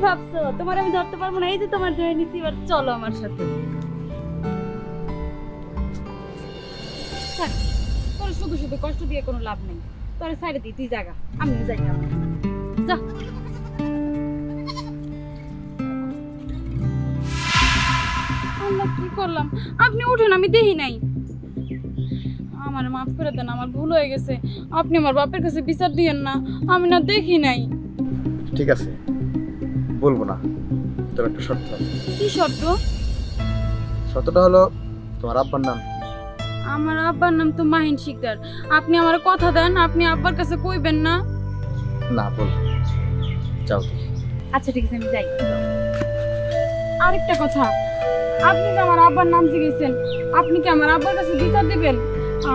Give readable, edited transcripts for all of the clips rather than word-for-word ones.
ভাবছো তোমার আমি ধরতে পারবো না? এই যে তোমার ধরে নিছি, এবার চলো আমার সাথে। তোর শুধু শুধু কষ্ট দিয়ে কোনো লাভ নেই, তোর সাইডে দিই, তুই জায়গা আমি যাই না। যা আল্লাহ, কি করলাম? আপনি উঠুন, আমি দেখি নাই। আমার মাফ করে দেন, আমার ভুল হয়ে গেছে। আপনি আমার বাপের কাছে বিচার দিয়েন না, আমি না দেখি নাই। ঠিক আছে, বলবো না। তবে একটা শর্ত আছে। কি শর্ত? শর্তটা হলো তোমার আব্বার নাম। আমার আব্বার নাম তো মাহিন শিকদার। আপনি আমার কথা দেন, আপনি আব্বার কাছে কইবেন না? না, বল। যাও তুমি। আচ্ছা ঠিক আছে, আমি যাই। আরেকটা কথা, আপনি যে আমার আব্বার নাম জিজ্ঞেসেন, আপনি কি আমার আব্বার কাছে বিচার দিবেন?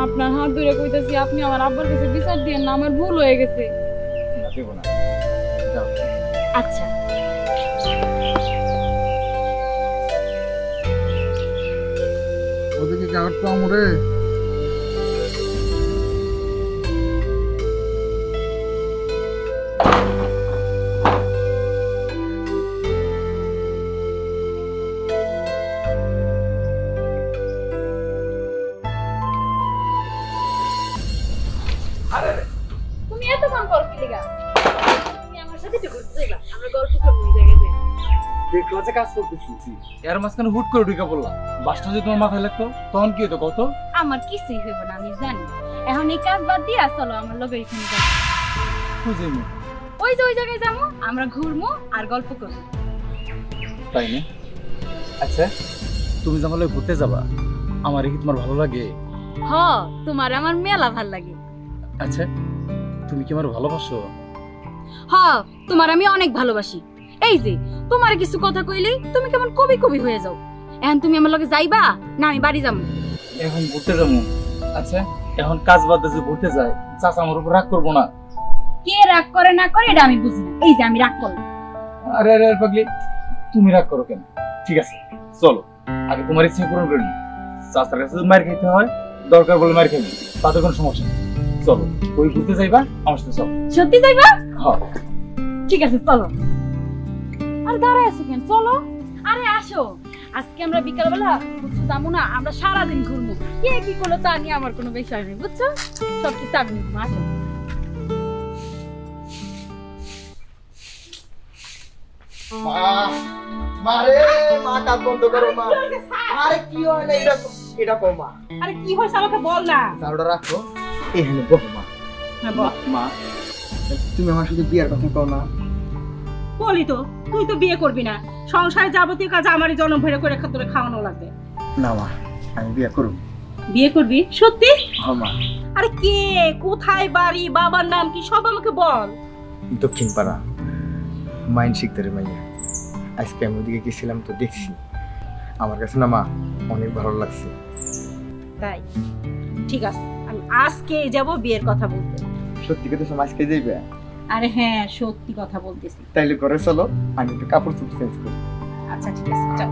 আপনার হাত ধরে কইতাছি, আপনি আমার আব্বার কাছে বিচার দিয়েন না, আমার ভুল হয়ে গেছে। না, দেব না। যাও। আচ্ছা। ওদিকে কাগজ তো আমরে। তুমি এত কাম করো কি লিগা? তুমি আমার সাথে একটু ঘুরতে যাইবা, আমরা গল্প করব এই জায়গায় যাই। ক্লাসে কাজ করতেছি। এর মাঝখানে হুট করে ঢুকে পড়লাম। বাসটা যদি তোমার মাথায় লাগতো তখন কি হতো কত? আমার কিছুই হইব না, আমি জানি। এখন এই কাজ বাদ দিয়া চলো আমার লগে এখানে যাই। খুঁজেনি। ওই যে ওই জায়গায় যাবো, আমরা ঘুরবো আর গল্প করবো। তাই না? আচ্ছা, তুমি যখন ঘুরতে যাবা, আমার কি তোমার ভালো লাগে? হ, তোমার আমার মেলা ভাল লাগে। আচ্ছা, তুমি কি আমার ভালোবাসো? হ, তোমার আমি অনেক ভালোবাসি। এই যে তোমার কিছু কথা কইলেই তুমি কেমন কবি কবি হয়ে যাও। এখন তুমি আমার লগে যাইবা না আমি বাড়ি যাবো? এখন ঘুরতে যাবো। আচ্ছা, এখন কাজ বাদ দিয়ে ঘুরতে যাই, চাচা আমার উপর রাগ করবো না? কে রাগ করে না করে এটা আমি বুঝি না। এই যে আমি রাগ করলাম। আরে আরে পাগলি, তুমি রাগ করো কেন? ঠিক আছে, চলো আগে তোমার ইচ্ছে পূরণ করে নি। চাচার কাছে মার খেতে হয়, দরকার বলে মার খাবি, তাতে কোনো সমস্যা নেই। চলো, ওই ঘুরতে যাইবা আমার সাথে। চলো। সত্যি যাইবা? হ্যাঁ ঠিক আছে, চলো। আর দাঁড়ায় আছো কেন? চলো। আরে আসো, আজকে আমরা বিকালবেলা বুঝছো যাবো না, আমরা সারাদিন ঘুরবো। কে কি করলো তা নিয়ে আমার কোনো বিষয় নেই, বুঝছো? সবকিছু আমি নিবো। আসো। মারে মা, কাজ বন্ধ করো মা। আরে কি হয় না, এটা কো মা। আরে কি হইছে আমাকে বল না। চাউটা রাখো, এখানে বসো মা। হ্যাঁ বল। মা, তুমি আমার সাথে বিয়ার কথা কও না? বলি তো, তুই তো বিয়ে করবি না, সংসারে যাবতীয় কাজ আমারই জনম ভরে করে তোরে খাওয়ানো লাগবে। না মা, আমি বিয়ে করব। বিয়ে করবি? সত্যি? হ্যাঁ মা। আরে কে, কোথায় বাড়ি, বাবার নাম কি, সব আমাকে বল। দক্ষিণ পাড়া, মাইন শিকদারের মাইয়া। আজকে আমি ওদিকে গেছিলাম তো দেখছি, আমার কাছে না মা অনেক ভালো লাগছে। তাই? ঠিক আছে, আমি আজকে যাব বিয়ের কথা বলতে। সত্যি কথা সব আজকে যাইবে? আরে হ্যাঁ, সত্যি কথা বলতেছি। তাইলে করে চলো, আমি একটু কাপড় চোপড় চেঞ্জ করি। আচ্ছা ঠিক আছে, চল।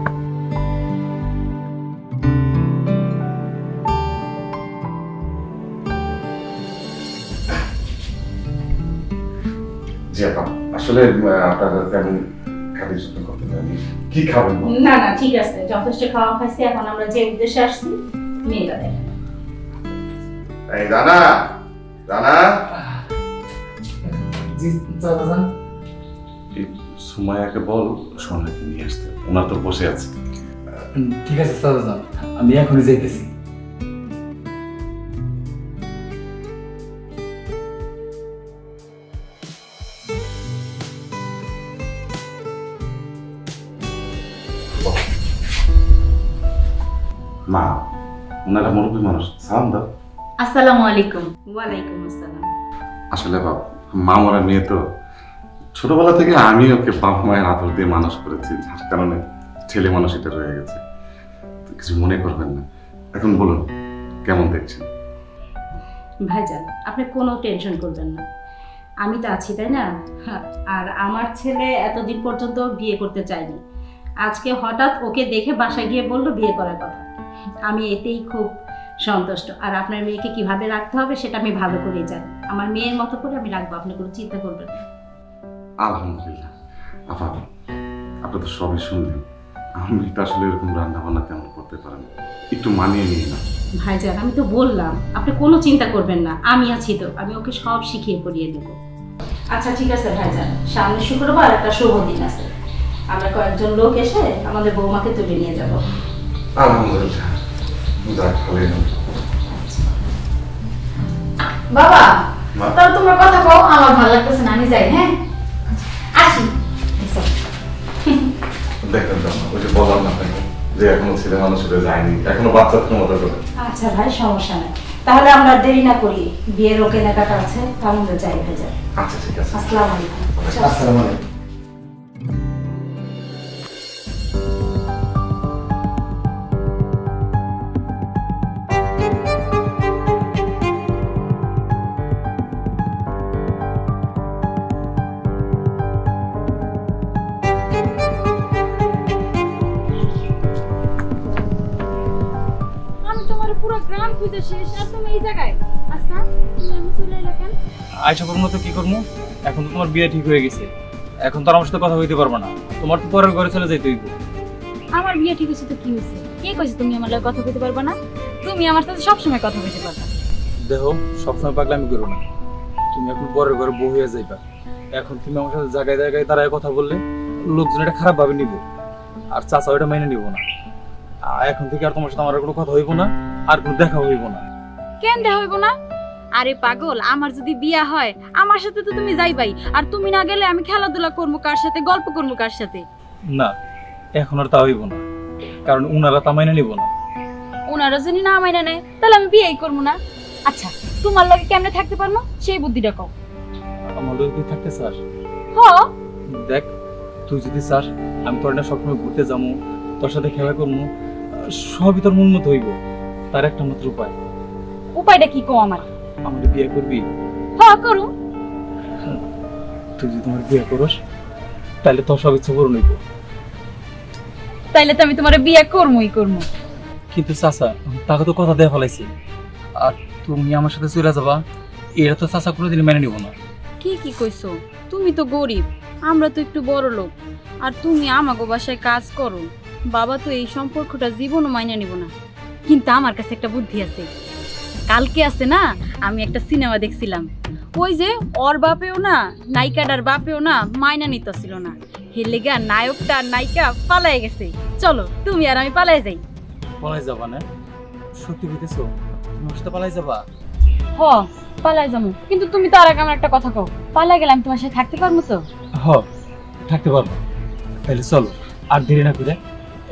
জি আপা, আসলে আপনারা তেমন খাদ্য যত্ন করতে পারেন। কি খাবেন? না না, ঠিক আছে, যথেষ্ট খাওয়া খাইছি। এখন আমরা যে উদ্দেশ্যে আসছি মেয়েটা দেখেন। এই রানা, রানা, জি চাচা, এই সুমাইয়াকে বল সোনাকে নিয়ে আসতে, ওনার তো বসে আছে। ঠিক আছে চাচা, আমি এখনই যাইতেছি। মা, ওনারা মুরব্বী মানুষ, সালাম দাও। আসসালামু আলাইকুম। ওয়ালাইকুম আসসালাম। আসলে বাবা, মা মরা নিয়ে তো ছোটবেলা থেকে আমি ওকে বাপ মায়ের আদর দিয়ে মানুষ করেছি, যার কারণে ছেলে মানুষ এটা রয়ে গেছে। তো কিছু মনে করবেন না। এখন বলুন, কেমন দেখছেন? ভাইজান, আপনি কোনো টেনশন করবেন না, আমি তো আছি, তাই না? আর আমার ছেলে এতদিন পর্যন্ত বিয়ে করতে চায়নি। আজকে হঠাৎ ওকে দেখে বাসায় গিয়ে বললো বিয়ে করার কথা। আমি এতেই খুব সন্তুষ্ট। আর আপনার মেয়েকে কিভাবে রাখতে হবে সেটা আমি ভালো করেই জানি। আমার মেয়ের মতো করে আমি রাখবো, আপনি কোনো চিন্তা করবেন না। আলহামদুলিল্লাহ। আপা, আপনি তো সবই শুনলেন। আমি তো আসলে এরকম রান্না বান্না তেমন করতে পারেন, একটু মানিয়ে নিই না। ভাইজান আমি তো বললাম আপনি কোনো চিন্তা করবেন না, আমি আছি তো, আমি ওকে সব শিখিয়ে পড়িয়ে দেবো। আচ্ছা ঠিক আছে ভাইজান, সামনে শুক্রবার একটা শুভ দিন আছে, আমরা কয়েকজন লোক এসে আমাদের বৌমাকে তুলে নিয়ে যাব। আলহামদুলিল্লাহ, যাক ভালোই হলো। বাবা মা। তাহলে তোমার কথা কও, আমার ভালো লাগতেছে না, আমি যাই। হ্যাঁ আসি। দেখেন তো, ওই যে বললাম না আপনাকে যে এখনো ছেলে মানুষ হতে যায়নি, এখনো বাচ্চাদের মতো করে। আচ্ছা ভাই, সমস্যা নেই, তাহলে আমরা দেরি না করি, বিয়ের ও কেনাকাটা আছে, তার মধ্যে যাই ভাইজান। আচ্ছা ঠিক আছে। আসসালামু আলাইকুম। আসসালামু আলাইকুম। আমি তোমার পুরো গ্রাম খুঁজে শেষ, আর তুমি এই জায়গায়। আচ্ছা তুমি আমি চলে এলে কেন? আয়সা করবো তো কি করবো, এখন তো তোমার বিয়ে ঠিক হয়ে গেছে, এখন তো আর আমার সাথে কথা হইতে পারবো না, তোমার তো পরের ঘরে চলে যাইতে হইব। আমার বিয়ে ঠিক হয়েছে তো কি হয়েছে? কে কইছে তুমি আমার লগে কথা কইতে পারবে না? তুমি আমার সাথে সবসময় কথা কইতে পারবা। দেখো সবসময় পাগলামি করো না, তুমি এখন পরের ঘরে বউ হয়ে যাইবা, এখন তুমি আমার সাথে জায়গায় জায়গায় দাঁড়ায় কথা বললে লোকজন এটা খারাপ ভাবে নিব, আর চাচা ওটা মেনে নিব না। এখন থেকে আর তোমার সাথে আমার কোনো কথা হইব না, আর কোনো দেখা হইব না। কেন দেখা হইব না? আরে পাগল, আমার যদি বিয়া হয় আমার সাথে তো তুমি যাইবাই, আর তুমি না গেলে আমি খেলাধুলা করবো কার সাথে, গল্প করবো কার সাথে? না, এখন আর তা হইব না, কারণ উনারা তা মেনে নিব না। ওনারা যদি না মাইনা নেয় তাহলে আমি বিয়েই করবো না। আচ্ছা তোমার লগে কেমনে থাকতে পারবো সেই বুদ্ধিটা কও। আমার লোক থাকতে চাস? হ দেখ, তুই যদি চাস আমি তোর না সবসময় ঘুরতে যাবো, তোর সাথে খেলা করবো, সবই তোর মন মতো হইব, তার একটা মাত্র উপায়। উপায়টা কি কও আমার? আমাদের বিয়ে করবি? হ করু। তুই যদি তোমার বিয়ে করস তাহলে তোর সব ইচ্ছা পূরণ হইব। তাইলে তো আমি তোমার বিয়ে করবোই করবো। কিন্তু চাচা তাকে তো কথা দেয়া ফেলাইছি, আর তুমি আমার সাথে চলে যাবা, এটা তো চাচা কোনোদিন মেনে নিব না। কি কি কইছো? তুমি তো গরিব, আমরা তো একটু বড় লোক, আর তুমি আমাগো বাসায় কাজ করো, বাবা তো এই সম্পর্কটা জীবনও মাইনা নিব না। কিন্তু আমার কাছে একটা বুদ্ধি আছে। কালকে আছে না, আমি একটা সিনেমা দেখছিলাম, ওই যে ওর বাপেও না নায়িকাটার বাপেও না মাইনা নিতেছিল না, হেলেগা নায়কটা আর নায়িকা পালাই গেছে। চলো তুমি আর আমি পালাই যাই। পালাই যাবা না? সত্যি কইতেছো? তুমি আমার সাথে পালাই যাবা? হ পালাই যাবো, কিন্তু তুমি তো আর আগে আমার একটা কথা কও, পালাই গেলে আমি তোমার সাথে থাকতে পারবো তো? হ, থাকতে পারবো। তাহলে চলো, আর দেরি না করে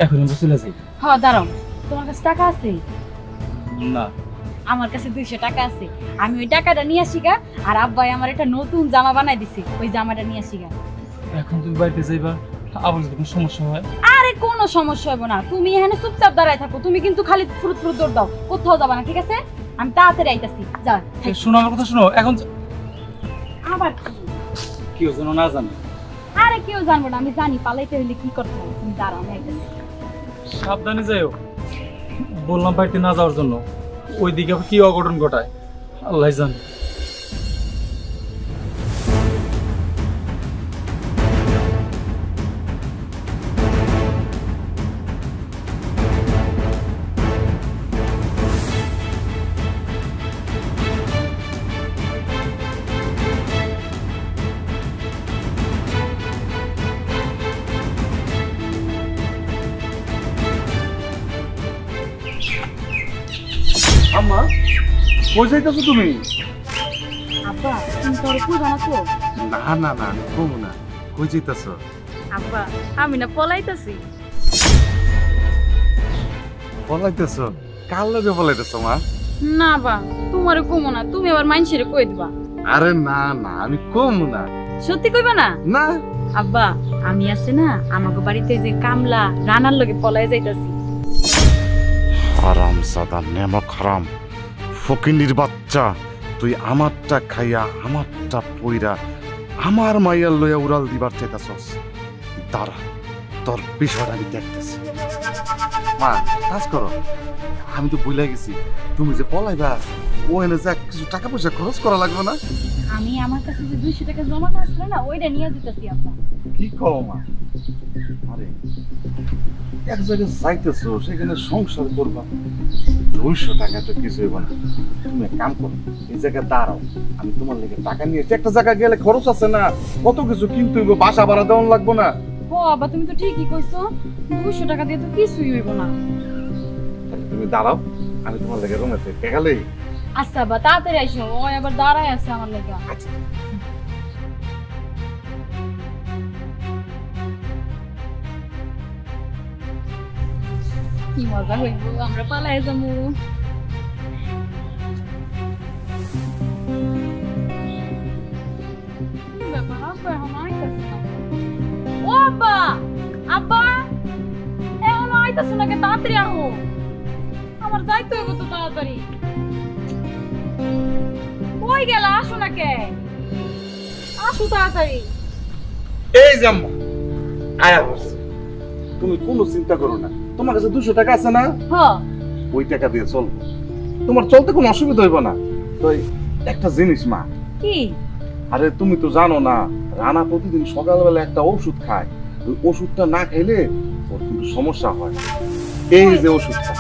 এখন আমরা চলে যাই। হ দাঁড়াও, তোমার কাছে টাকা আছে? না। আমার কাছে 200 টাকা আছে, আমি ওই টাকাটা নিয়ে আসি গা, আর আব্বাই আমার একটা নতুন জামা বানাই দিছে, ওই জামাটা নিয়ে আসি গা। এখন তুমি বাড়িতে যাইবা, আবার যদি কোনো সমস্যা হয়? আরে কোনো সমস্যা হবে না, তুমি এখানে চুপচাপ দাঁড়ায় থাকো, তুমি কিন্তু খালি ফুরুত ফুরুত দৌড় দাও, কোথাও যাবা না, ঠিক আছে? আমি তাড়াতাড়ি আইতাছি। যা শোনো আমার কথা, শোনো। এখন আবার কেউ যেন না জানে। আরে কেউ জানবো না, আমি জানি পালাইতে হইলে কি করতে হবে। তুমি দাঁড়াও, আমি আইতাছি। সাবধানে যাইও, বললাম বাড়িতে না যাওয়ার জন্য, ওইদিকে আবার কি অঘটন ঘটায় আল্লাহ জানে। আম্মা কই যাইতাছো তুমি? আব্বা তুমি তোর কি জানাতো? না না না, আমি কমু না। কই যাইতাছো? আব্বা আমি না পলাইতাছি। পলাইতেছো? কার লগে পলাইতেছো মা? না বা তোমারে কমো না, তুমি আবার মাইনসিরে কই দিবা। আরে না না, আমি কমু না। সত্যি কইবা না? না। আব্বা আমি আছে না, আমাকে বাড়িতে যে কামলা রানার লগে পলাই যাইতাছি। হারাম সাদা নেমক হারাম, ফকিন্নির বাচ্চা, তুই আমারটা খাইয়া আমারটা পইরা আমার মাইয়ার লইয়া উড়াল দিবার চাইতাছস। দাঁড়া, তোর বিষয়টা আমি দেখতেছি। মা কাজ করো, আমি তো ভুলে গেছি, তুমি যে পলাইবা ও এনে যা কিছু টাকা পয়সা খরচ করা লাগবে না? আমি আমার কাছে যে 200 টাকা জমা না ছিল না, ওইটা নিয়ে যেতেছি আব্বা। কি কও মা? আরে এক জায়গায় যাইতেছো, সেখানে সংসার করবা, 200 টাকা তো কিছু হইব না। তুমি এক কাম করো, এই জায়গায় দাঁড়াও, আমি তোমার লেগে টাকা নিয়ে একটা জায়গায় গেলে খরচ আছে না, কত কিছু কিনতে হইব, বাসা ভাড়া দেওয়ান লাগবো না। ও আব্বা তুমি তো ঠিকই কইছো, 200 টাকা দিয়ে তো কিছুই হইব না। তাহলে তুমি দাঁড়াও, আমি তোমার লেগে রুমে থেকে গেলেই। আচ্ছা আব্বা তাড়াতাড়ি আইসো, ওই আবার দাঁড়ায় আছে আমার লেগা। আচ্ছা কি মজা হইব, আমরা পালায় যাবো। কি ব্যাপার, আব্বা এখন আইতাছে না? ও আব্বা, আব্বা এখনো আইতাছে না, কে তাড়াতাড়ি আহো, আমার যাইতে হইব তো তাড়াতাড়ি। কই গেলা, আসো না কে, আসো তাড়াতাড়ি। এই যে আম্মা আয়া বসে, তুমি কোনো চিন্তা করো না, তোমার কাছে 200 টাকা আছে না, হ্যাঁ ওই টাকা দিয়ে চল, তোমার চলতে কোনো অসুবিধা হইব না। তো একটা জিনিস মা, কি? আরে তুমি তো জানো না, রানা প্রতিদিন সকালবেলা একটা ওষুধ খায়, ওই ওষুধটা না খাইলে ওর কিন্তু সমস্যা হয়। এই যে ওষুধটা,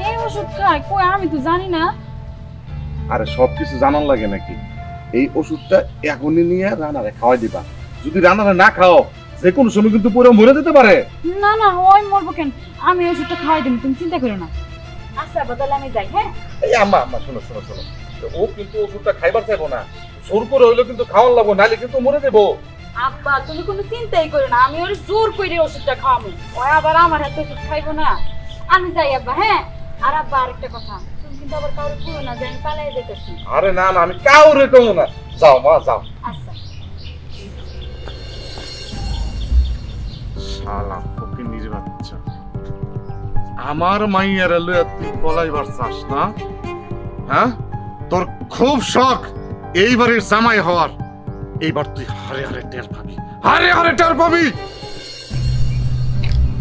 এই ওষুধ খায়? কই আমি তো জানি না। আরে সবকিছু জানার লাগে নাকি? এই ওষুধটা এখনই নিয়ে রানারে খাওয়াই দিবা, যদি রানারে না খাও যে কোনো সময় কিন্তু পুরো মরে যেতে পারে। না না, ওই মরবো কেন, আমি ওষুধটা খাওয়াই দেব, তুমি চিন্তা করো না। আচ্ছা বদলে আমি যাই। হ্যাঁ এই আম্মা আম্মা শোনো শোনো শোনো, ও কিন্তু ওষুধটা খাইবার চাইবো না, জোর করে হইলো কিন্তু খাওয়ান লাগবো, নাহলে কিন্তু মরে যাবো। আব্বা তুমি কোনো চিন্তাই করো না, আমি ওর জোর করে ওষুধটা খাওয়াবো, ওই আবার আমার হাতে ওষুধ খাইবো না। আমি যাই আব্বা। হ্যাঁ আর আব্বা আরেকটা কথা, তুমি কিন্তু আবার কাউরে বলো না যে আমি পালাই যেতেছি। আরে না না, আমি কাউরে কমো না, যাও মা যাও। আচ্ছা। শালা ফকিন্নির বাচ্চা, আমার মাইয়ারে লইয়া তুই পলাইবার চাস না? হ্যাঁ, তোর খুব শখ এইবারের জামাই হওয়ার, এইবার তুই হারে হারে টের পাবি, হারে হারে টের পাবি।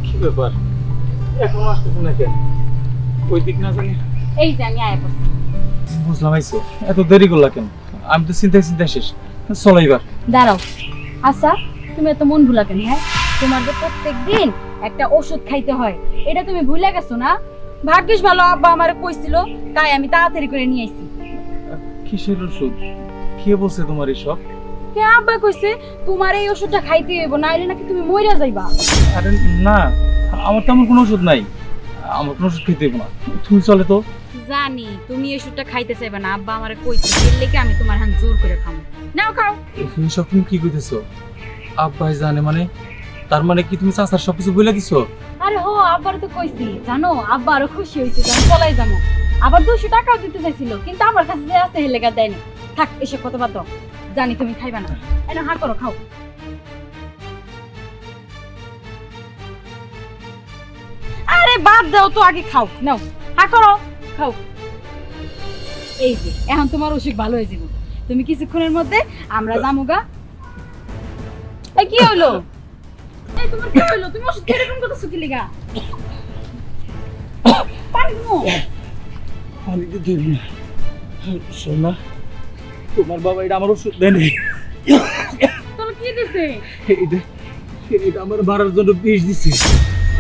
কি ব্যাপার, এখন আসতেছে না কেন? ওই দিক না জানি। এই যে আমি আয়া পড়ছি। বুঝলাম আইছো, এত দেরি করলা কেন? আমি তো চিন্তায় চিন্তায় শেষ। চলো এবার। দাঁড়াও। আচ্ছা তুমি এত মন ভুলা কেন? হ্যাঁ তোমার যে প্রত্যেকদিন একটা ওষুধ খাইতে হয়, এটা তুমি ভুলে গেছো না? ভাগ্যিস ভালো আব্বা আমারে কইছিল, তাই আমি তাড়াতাড়ি করে নিয়ে আইছি। কিসের ওষুধ? কে বলছে তোমার এসব? কে আব্বা কইছে তোমার এই ওষুধটা খাইতে হইব, নাইলে নাকি তুমি মইরা যাইবা। আরে না, আমার তেমন কোনো ওষুধ নাই, আমার কোনো ওষুধ খেতে দেবো না। তুমি চলে তো। জানি তুমি এই ওষুধটা খাইতে চাইবা না, আব্বা আমারে কইছে, এর লেগে আমি তোমার হাত জোর করে খামু। নাও খাও। এসব তুমি কি কইতেছো? আব্বাই জানে মানে? তার মানে কি তুমি চাচার সবকিছু বলে দিছো? আরে হো, আব্বার তো কইছি, জানো আব্বা আরো খুশি হইছে যে আমি পলাই যাবো। আবার 200 টাকাও দিতে চাইছিল, কিন্তু আমার কাছে যে আছে এর লেগে দেয়নি। থাক এসব কথা বাদ দাও, জানি তুমি খাইবা না। এনা হা করো, খাও। আরে বাদ দাও তো, আগে খাও। নাও হা করো, খাও। এই যে এখন তোমার অসুখ ভালো হয়ে যাবে, তুমি কিছুক্ষণের মধ্যে আমরা যামুগা। এই কি হলো? এই তোমার কি হলো? তুমি ওষুধ খেয়ে এরকম করতেছো কি লিগা? পানি দিমু? পানি তো দিবি না। সোনা, তোমার বাবা এটা আমার ওষুধ দেয়নি। তোর কি দিছে? এটা আমার বাড়ার জন্য বিষ দিছে।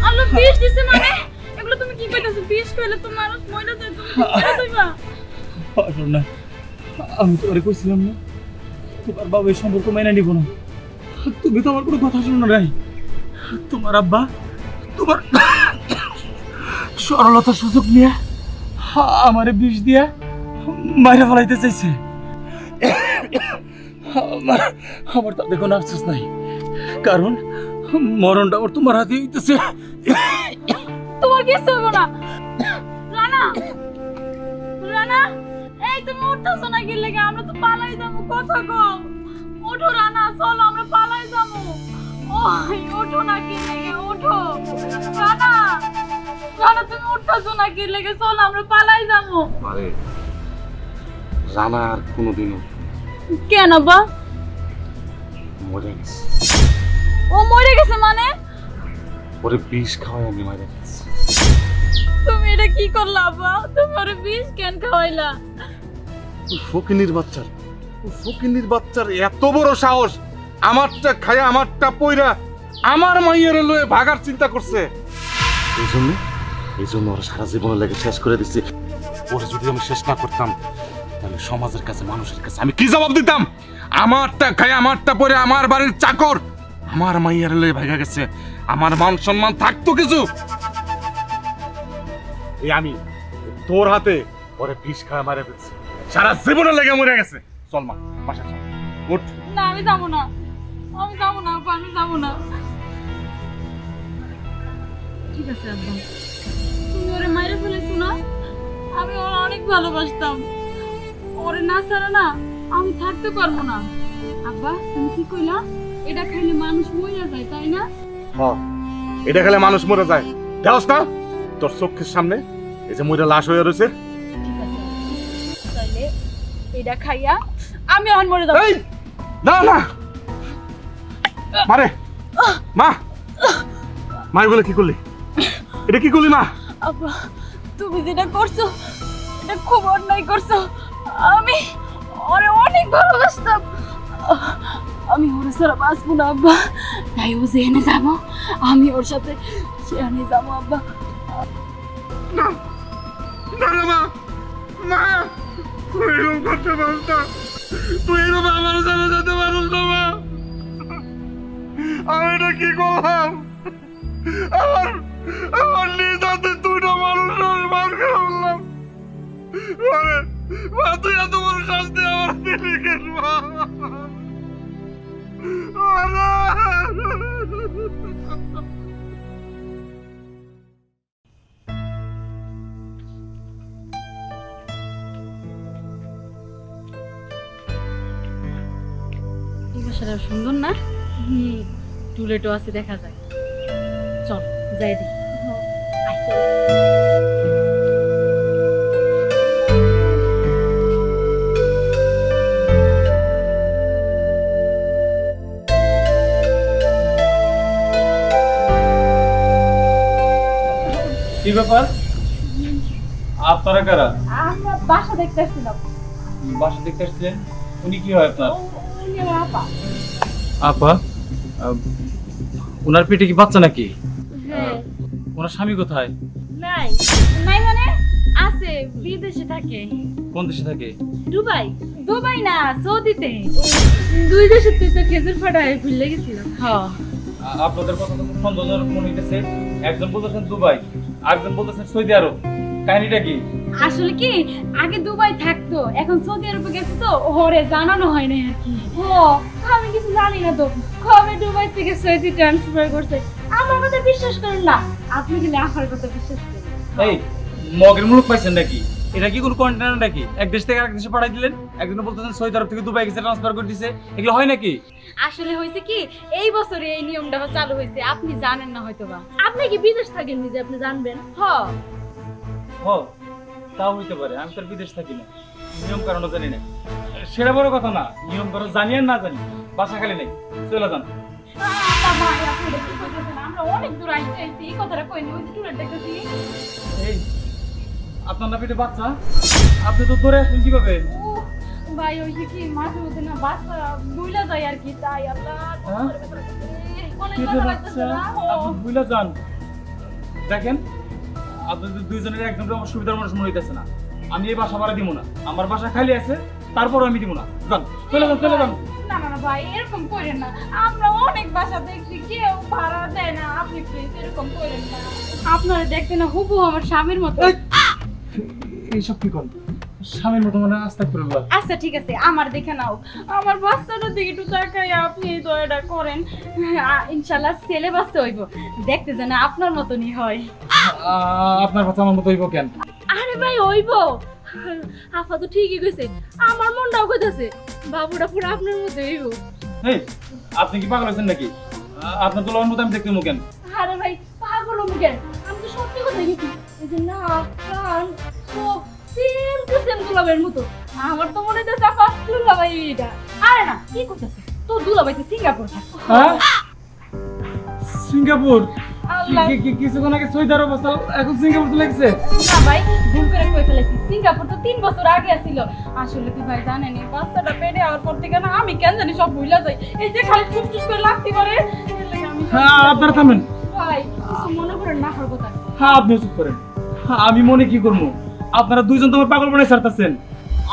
আল্লাহ বিষ দিছে মানে? এগুলো তুমি কি কইতাছো? বিষ কইলে তো মানুষ মইরা যায়, তুমি কি করে যাইবা? সোনা, আমি তোরে কইছিলাম না তোমার বাবা এই সম্পর্ক মেনে নিব না। তুমি তো আমার কোনো কথা শোনো নাই। তোমার আব্বা তোমার সরলতার সুযোগ নিয়ে আমারে বিষ দিয়ে মাইরা ফেলাইতে চাইছে। আমার তাতে কোনো আফসোস নাই, কারণ মরণটা আমার তোমার হাতে হইতেছে। তোমার কিছু হইব না। রানা, রানা, এই তুমি উঠতেছো না কি লেগে? আমরা তো পালাই যাবো, কথা কও। ওঠো রানা, চলো আমরা পালাই যাবো। ওই ওঠো না কি লেগে, ওঠো রানা। রানা তুমি উঠতেছো না কি লেগে? চলো আমরা পালাই যাবো। আরে রানা আর কোনোদিনও কেন বা? মরে গেছে। ও মরে গেছে মানে? ওরে বিষ খাওয়াই আমি মারা গেছি। তুমি এটা কি করলা আব্বা? তুমি ওরে বিষ কেন খাওয়াইলা? ফকিনির বাচ্চার এত বড় সাহস, আমারটা খায়া আমারটা পয়রা আমার মাইয়ের লয়ে ভাগার চিন্তা করছে। এই জন্য ওরা সারা জীবনের লেগে শেষ করে দিচ্ছি। ওরা যদি আমি শেষ না করতাম তাহলে সমাজের কাছে, মানুষের কাছে আমি কি জবাব দিতাম? আমারটা খাই, আমারটা পরে, আমার বাড়ির চাকর আমার মাইয়ার লয়ে ভাগা গেছে, আমার মান সম্মান থাকতো কিছু? এই আমি তোর হাতে ওরে বিষ খাওয়া মারে ফেলছি, সারা জীবনের লেগে মরে গেছে। চল মা, বাসা চল, উঠ। না আমি যাবো না, আমি যাবো না আব্বা, আমি যাবো না। ঠিক আছে আব্বা, তুমি ওরে মাইরে ফেলেছো না, আমি ওর অনেক ভালোবাসতাম, ওরে না ছাড়া না আমি থাকতে পারবো না। আব্বা তুমি কি কইলা, এটা খাইলে মানুষ মরে যায় তাই না? হ্যাঁ, এটা খেলে মানুষ মরে যায়। দেওস না তোর চোখের সামনে এই যে মরে লাশ হয়ে রয়েছে। ঠিক আছে, তাইলে এটা খাইয়া আমি এখন মরে যাবো। এই না না মারে, মা মা এগুলো কি করলি? এটা কি করলি মা? আব্বা তুমি যেটা করছো এটা খুব অন্যায় করছো। আমি ওরে অনেক ভালোবাসতাম, আমি ওর ছাড়া বাঁচবো না আব্বা, তাই ও যেখানে যাবো আমি ওর সাথে সেখানে যাবো আব্বা। না না রে মা, মা তুই এরকম করতে পারিস না, তুই এরকম আমার সাথে যেতে পারিস না মা। আমি এটা কি করলাম? আমার নিজ হাতে দুইটা মানুষ আমি মার খেয়ে বললাম। মা তুই এত বড় শাস্তি আমার দিলি কেন মা? এই বাসাটা সুন্দর না? টুলেটও আছে দেখা যায়, চল যাই দেখি। কি ব্যাপার, আপনারা কারা? আমরা বাসা দেখতে আসছিলাম। বাসা দেখতে আসছিলেন? উনি কি হয় আপনার? উনি আমার আপা। আপা? ওনার পেটে কি বাচ্চা নাকি? হ্যাঁ। ওনার স্বামী কোথায়? নাই নাই মানে আছে, বিদেশে থাকে। কোন দেশে থাকে? দুবাই। দুবাই না, সৌদিতে। দুই দেশের তুই তো খেজুর ফাটায় ভুলে গেছিলাম। হ্যাঁ আপনাদের কথা তো খুব সন্দেহজনক মনে হইতেছে। একজন বলতেছেন দুবাই, আরেকজন বলতেছেন সৌদি আরব। কাহিনীটা কি? আসলে কি আগে দুবাই থাকতো, এখন সৌদি আরবে গেছে তো ওরে জানানো হয় না আর কি। ও আমি কিছু জানি না তো, কবে দুবাই থেকে সৌদি ট্রান্সফার করছে। আমার কথা বিশ্বাস করেন না, আপনি গেলে আমার কথা বিশ্বাস করেন। এই মগের মুলুক পাইছেন নাকি? এটা কি কোন কন্টেনার নাকি? এক দেশ থেকে আরেক দেশে পাঠাই দিলেন, একজন বলতেছেন সৌদি আরব থেকে দুবাই গেছে ট্রান্সফার করে দিছে। এগুলো হয় নাকি? আসলে হয়েছে কি এই বছরে এই নিয়মটা চালু হয়েছে, আপনি জানেন না হয়তোবা। আপনি কি বিদেশ থাকেন নিজে, আপনি জানবেন? হ্যাঁ ও তাও হইতে পারে, আমি তো বিদেশ থাকি না, নিয়ম কারণ জানি না। সেটা বড় কথা না, নিয়ম কারণ জানি আর না জানি, বাসা খালি নেই, চলে যান। আমরা অনেক দূর আইছি, এই কথাটা কইনি, ওই যে টুলেট দেখতেছি। এই আপনার না পেটে বাচ্চা, আপনি তো ধরে আসলেন কিভাবে? ভাই ওই যে কি মাঝে মধ্যে না বাচ্চা বুইলা যায় আর কি, তাই আল্লাহ পেটে বাচ্চা আপনি ভুলে যান। দেখেন আপনাদের দুইজনের একজনের আমার সুবিধার মানুষ মনে হইতেছে না। আমি এই বাসা ভাড়া দিব না, আমার বাসা খালি আছে, তারপরও আমি দিব না। যান, চলে যান, চলে যান। না না না ভাই এরকম করেন না, আমরা অনেক বাসা দেখছি কেউ ভাড়া দেয় না, আপনি প্লিজ এরকম করেন না। আপনারা দেখতে না হুবহু আমার স্বামীর মতো। এইসব কি করেন? স্বামীর মতো মানে আস্তাগফিরুল্লাহ। আচ্ছা ঠিক আছে, আমার দেখে নাও, আমার বাচ্চাটার দিকে একটু তাকাই আপনি এই দয়াটা করেন। ইনশাআল্লাহ ছেলে বাচ্চা হইব, দেখতে যেন আপনার মতনই হয়। আপনার কথা আমার মতো হইব কেন? আরে ভাই হইব, আপা তো ঠিকই কইছে, আমার মনটাও কইতাছে বাবুটা পুরো আপনার মতো হইব। এই আপনি কি পাগল হয়েছেন নাকি? আপনার তো লবণ মতো আমি দেখতে কেন? আরে ভাই পাগল মুখের, আমি তো সত্যি কথাই বলছি, এই যে নাক কান চোখ সেম টু সেম দুলাভাইয়ের মতো। আমার তো মনে হইতেছে আপা দুলাভাই এটা। আরে না কি করতেছে, তো দুলাভাই তো সিঙ্গাপুর থাকে। হ্যাঁ সিঙ্গাপুর? আল্লাহ কিছুক্ষণ আগে সৌদি আরব অবস্থা, এখন সিঙ্গাপুর তো লাগছে। না ভাই ভুল করে কই ফেলেছি, সিঙ্গাপুর তো 3 বছর আগে ছিল। আসলে কি ভাই জানেন এই বাচ্চাটা পেটে আওয়ার পর থেকে না আমি কেন জানি সব ভুলা যাই, এই যে খালি চুপ চুপ করে লাগতে পারে, এর লাগি আমি হ্যাঁ আপনারা থামেন। ভাই কিছু মনে করেন না করবো তার। হ্যাঁ আপনি চুপ করেন। হ্যাঁ, আমি মনে কি করবো? আপনারা দুইজন তোমার পাগল মনে ছাড়তেছেন।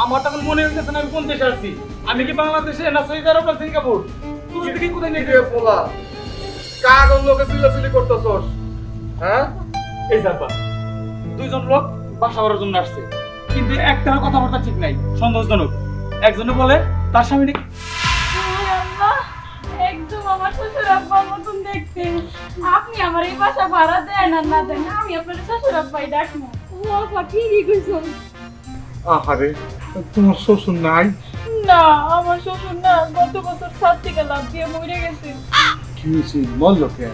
আমার তখন মনে হইতেছে না আমি কোন দেশে আছি। আমি কি বাংলাদেশে না সৌদি আরব না সিঙ্গাপুর? তুমি দেখি কোথায় নিয়ে রে পোলা কাগজ লোকে চিল্লাচিল্লি করতেছস হ্যাঁ? এই যাবা দুইজন লোক বাসা করার জন্য আসছে, কিন্তু একটার কথাবার্তা ঠিক নাই, সন্দেহজনক। একজনে বলে তার স্বামী নাকি একদম আমার শ্বশুর আব্বার মতন দেখতে। আপনি আমার এই বাসা ভাড়া দেন আর না দেন, আমি আপনার শ্বশুর আব্বাই ডাকবো। ও আপা ঠিকই কইছেন। আহারে তোমার শ্বশুর নাই? না আমার শ্বশুর না, গত বছর 7 থেকে লাভ দিয়ে মরে গেছে। কি হয়েছে বলল কে?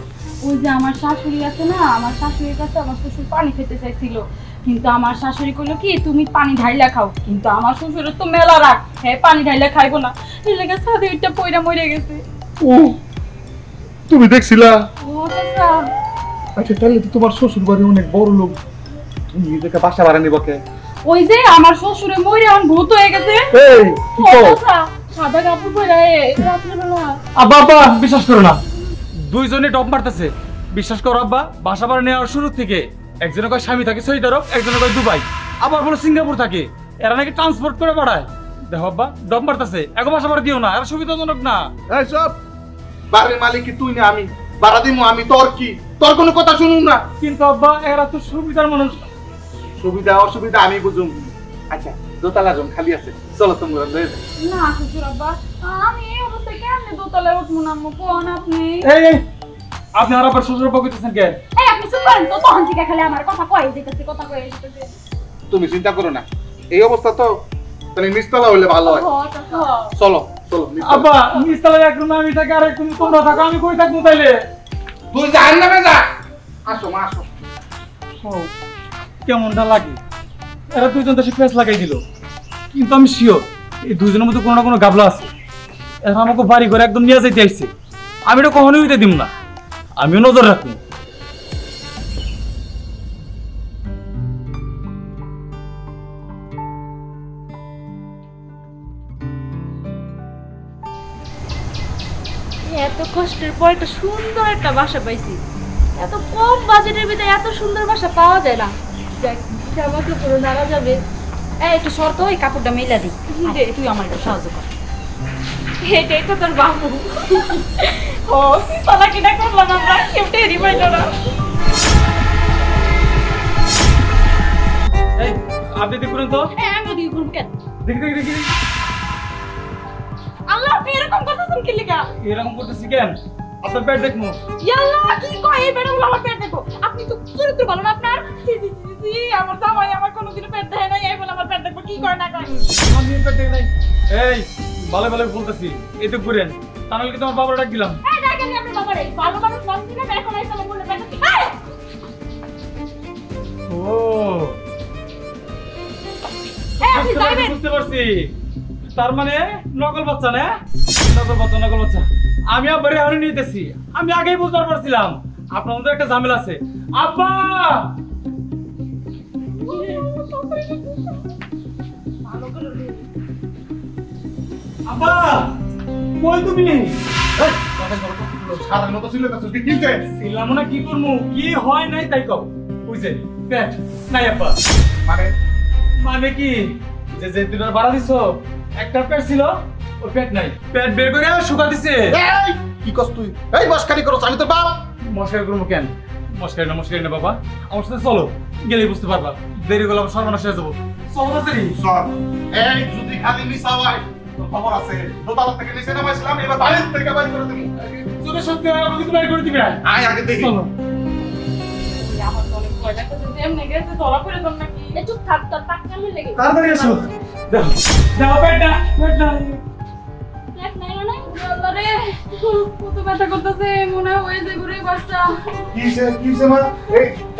ওই যে আমার শাশুড়ি আছে না, আমার শাশুড়ির কাছে আমার শ্বশুর পানি খেতে চাইছিল, কিন্তু আমার শাশুড়ি কইলো কি তুমি পানি ঢাইলা খাও, কিন্তু আমার শ্বশুরের তো মেলা রাগ, হ্যাঁ পানি ঢাইলা খাইবো না, এই লেগে সাথে ওইটা পয়রা মরে গেছে। ও তুমি দেখছিলা? ও চাচা আচ্ছা তাহলে তো তোমার শ্বশুর বাড়ি অনেক বড় লোক, তুমি নিজেকে বাসা ভাড়া নিবা কে? ওই যে আমার শ্বশুরে মরে এখন ভূত হয়ে গেছে। এই কি ও কও? চাচা সাদা কাপড় পরে রাত্রেবেলা। আব্বা আব্বা বিশ্বাস করো না, দুইজনে টপ মারতেছে। বিশ্বাস করো আব্বা, বাসা ভাড়া নেওয়ার শুরু থেকে একজনের কয় স্বামী থাকে সৌদি আরব, একজনের কয় দুবাই, আবার বলে সিঙ্গাপুর থাকে। এরা নাকি ট্রান্সপোর্ট করে পাঠায়। দেখো আব্বা ডপ মারতেছে, এখন বাসা ভাড়া দিও না, এরা সুবিধাজনক না। এই সব বাড়ির মালিক কি তুই না আমি? ভাড়া দিমু আমি, তোর কি? তোর কোনো কথা শুনুম না। কিন্তু আব্বা এরা তো সুবিধার মানুষ। সুবিধা অসুবিধা আমি বুঝুম। আচ্ছা দোতলা রুম খালি আছে, চলো তোমরা লয়ে যাও। না শ্বশুর আব্বা, আমি এই অবস্থায় কেমনে দোতলায় উঠবো না কোন আপনি? এই আপনি আর আবার শ্বশুর বাবু কইতেছেন কেন? এই আপনি চুপ করেন তো, তখন থেকে খালি আমার কথা কয়ে যেতেছে, কথা কয়ে যেতেছে। তুমি চিন্তা করো না, এই অবস্থা তো তাহলে নিচতলা হইলে ভালো হয়। চলো চলো নিচতলা। আব্বা নিচতলায় এক রুমে আমি থাকি আর এক রুমে তোমরা থাকো, আমি কই থাকবো তাইলে? তুই জান নামে যা। আসো মা আসো। কেমনটা লাগে? এরা দুইজন দেশে পেঁচ লাগাই দিল, কিন্তু আমি শিওর এই দুইজনের মধ্যে কোনো না কোনো গাবলা আছে। এরা আমাকে বাড়ি ঘরে একদম নিয়ে যাইতে আসছে, আমি এটা কখনোই হইতে দিব না। আমিও নজর রাখবো। এত কষ্টের পর একটা সুন্দর একটা বাসা পাইছি। এত কম বাজেটের ভিতরে এত সুন্দর বাসা পাওয়া যায় না। দেখ আমাকে পুরো নাড়া যাবে। এই একটু শর্ত, ওই কাপড়টা মেলা দিই, তুই আমার একটু সাহায্য কর। এটাই তো তোর বাবু। ও কি সালা কিনা করলাম আমরা, কেউ টেরি পাইল না। এই আপনি দেখুন তো, আমি ওদিকে ঘুরবো কেন? দেখি দেখি দেখি আল্লাহ আপনি এরকম করতেছেন কি লিগা? এরকম করতেছি কেন? আপনার পেট দেখবো। ইয়াল্লাহ কি কয় এই বেড়াগুলো আমার পেট দেখো। আপনি তো চরিত্র ভালো না আপনার। সি সি সি সি আমার জামাই আমার কোনোদিনও পেট দেখে নাই, এই বলে আমার পেট দেখবো, কি কয় না কয়। আমি পেট দেখি নাই। এই ভালো ভালো বলতেছি, এই তো ঘুরেন, তাহলে কি তোমার বাবার ডাক দিলাম। এই দেখেন আপনি বাবারে ভালো মানুষ ভাবছি না, এখন এই সালে বলে পেট দেখি। ও এই আপনি যাবেন। বুঝতে পারছি, তার মানে নকল বাচ্চা না? নকল বাচ্চা নকল বাচ্চা। আমি আব্বারে হারিয়ে নিতেছি, আমি আগেই বুঝতে পারছিলাম আপনার মধ্যে একটা ঝামেলা আছে। আব্বা আব্বা কই তুমি? সাধারণ মতো ছিল না, তুই কি চাস? ছিলাম না, কি করবো? কি হয় নাই তাই কও। বুঝছে পেট নাই আব্বা। মানে মানে কি যে যে দুটার ভাড়া দিছো, একটা পেট ছিল, ওই পেট নাই, পেট বের করে শুকা দিছে। এই কি কস তুই? এই মস্কারি করছ, আমি তো বাপ। মস্কারি করবো কেন? মস্কারি না বাবা, আমার সাথে চলো, গেলেই বুঝতে পারবা। দেরি করলে আমার সর্বনাশ হয়ে যাবো। চলো তাড়াতাড়ি। সর। এই যদি খালি মিছা হয় তো খবর আছে, দোতলা থেকে নিচে নামাইছিলাম, এবার বাড়ির থেকে বাইর করে দেবো। যদি সত্যি হয় আমাকে তুমি বের করে দিবে। আয় আগে দেখি। চলো। আমার তো অনেক ভয় লাগতেছে, এমনি গেছে ধরা করে দাও নাকি। এই চুপ থাক, তোর টাকা আমি লেগে। তাড়াতাড়ি এসো। দেখো দেখো পেট না। দেখ নাই না আল্লাহ রে, কত ব্যথা করতেছে, মনে হয় হয়ে যাবে রে বাচ্চা। কিসে মা?